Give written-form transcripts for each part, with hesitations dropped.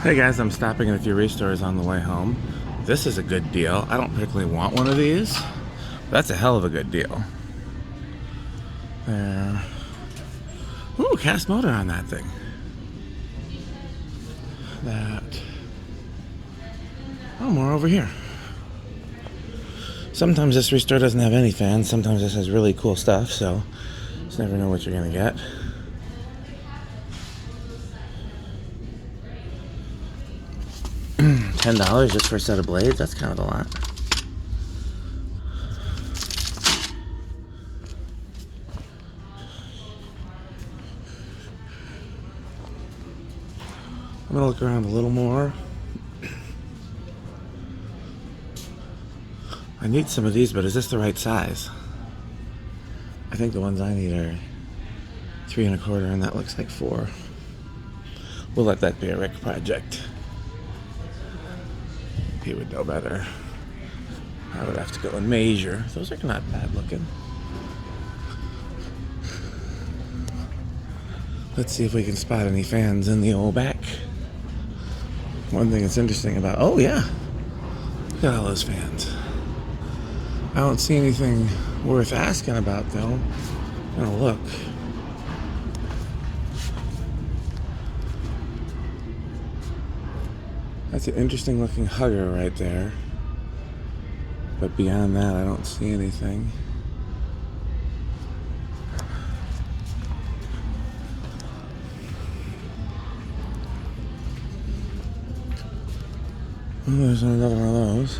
Hey guys, I'm stopping at a few restores on the way home. This is a good deal. I don't particularly want one of these, but that's a hell of a good deal. There. Ooh, cast motor on that thing. That. Oh, more over here. Sometimes this restore doesn't have any fans. Sometimes this has really cool stuff, so you just never know what you're gonna get. $10 just for a set of blades? That's kind of a lot. I'm gonna look around a little more. I need some of these, but is this the right size? I think the ones I need are 3 1/4, and that looks like 4. We'll let that be a Rick project. He would know better. I would have to go and measure. Those are not bad looking. Let's see if we can spot any fans in the old back. One thing that's interesting about, oh yeah, look at all those fans. I don't see anything worth asking about though. I'm gonna look. That's an interesting looking hugger right there. But beyond that, I don't see anything. Oh, there's another one of those.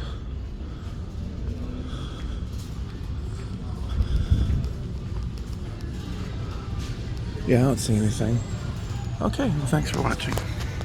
Yeah, I don't see anything. Okay, well, thanks for watching.